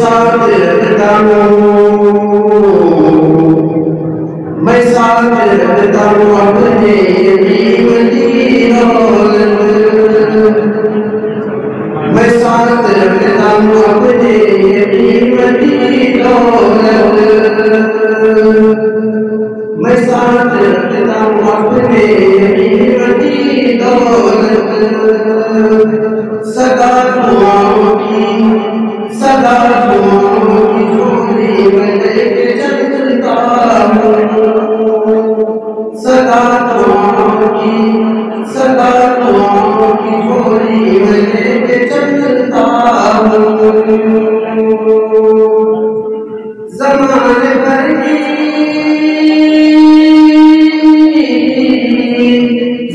साथ रखता हूँ, मैं साथ रखता हूँ अपने यतीम की दौलत, मैं साथ रखता हूँ अपने यतीम की दौलत, मैं साथ रखता हूँ अपने यतीम की दौलत। सदा दुआओं की झोली में लेके चलता हूँ, सदा दुआओं की झोली में लेके चलता हूँ।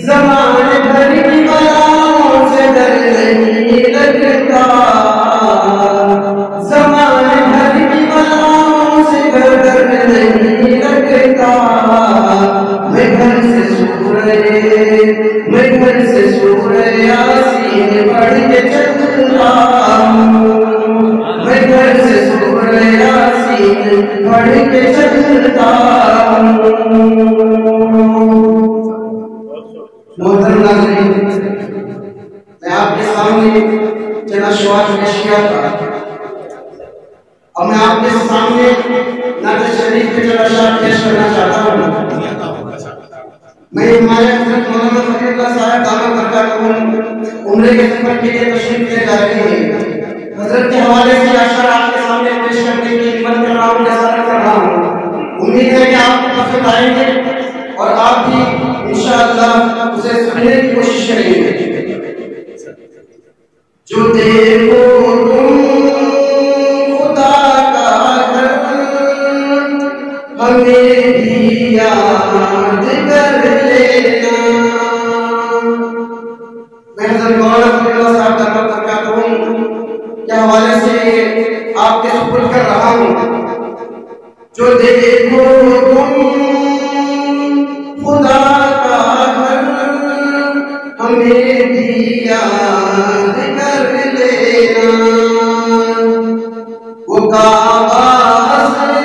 ज़माने भर की बलाओं से डर नहीं लगता, ज़माने भर की बलाओं से डर नहीं लगता। मैं घर से सूरे यासीन पढ़ के चलता हूँ, मैं घर से सूरे यासीन पढ़ के चलता हूँ। मोहतरम नाज़रीन, मैं आपके सामने चंद अशवार पेश किया था। अब मैं आपके सामने नात शरीफ के चंद अशवार पेश करना चाहता हूँ। मैं हमारे हज़रत मौलाना फरीदुल्लाह साहब दामद बरकातहू उम्रे के सफर के लिए तशरीफ ले जा रहे हैं। हज़रत के हवाले से अशआर आपके सामने पेश करने की हिम्मत कर रहा हूँ, जज़ारत कर रहा हूँ। उम्मीद है कि आपको पसंद आएंगे और आप भी इंशाअल्लाह उसे सुनने की कोशिश करेंगे। जो देखो तुम खुदा का घर, हमें भी याद कर लेना। मैं हज़रत मौलाना फरीदुल्लाह साहब दामद बरकातहू के हवाले से आपके सुपुर्द कर रहा हूँ। जो देखो तुम खुदा का घर, हमें भी याद कर लेना। वो काबा से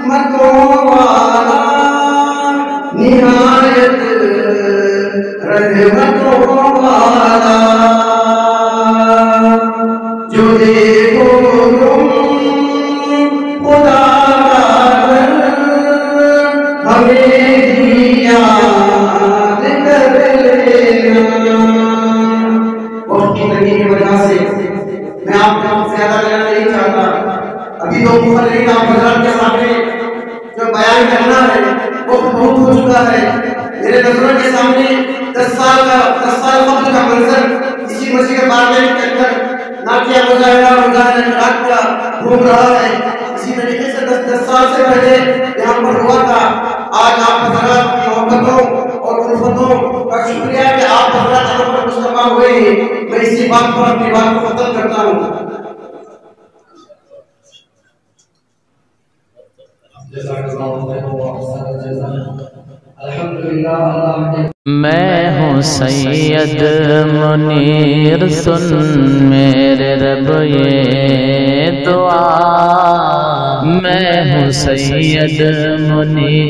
मतों वाला निहायत रहमतों वाला। जो देखो तुम खुदा का घर, हमें भी याद कर लेना। वक्त की तंगी की वजह से मैं आपको ज्यादा लेना नहीं चाहता। अभी दो मुखर्रिन आप हज़रात के सामने जो बयान करना है वो बहुत हो चुका है। मेरे नजरों के सामने 10 साल कबल का मंजर इसी मस्जिद के पार्लियामेंट के अंदर नाकिया मुजाहिरा घूम रहा है। इसी तरीके से 10 साल से पहले यहाँ पर हुआ था। आज आप हज़रात की मोहब्बतों और उल्फतों का शुक्रिया कि आप हज़रात यहाँ पर मुस्तफा हुए हैं। मैं इसी बात पर अपनी बात को खत्म करता हूँ। मैं हूँ सैयद मुनीर, सुन मेरे रब ये दुआ। मैं हूँ सैयद मुनीर।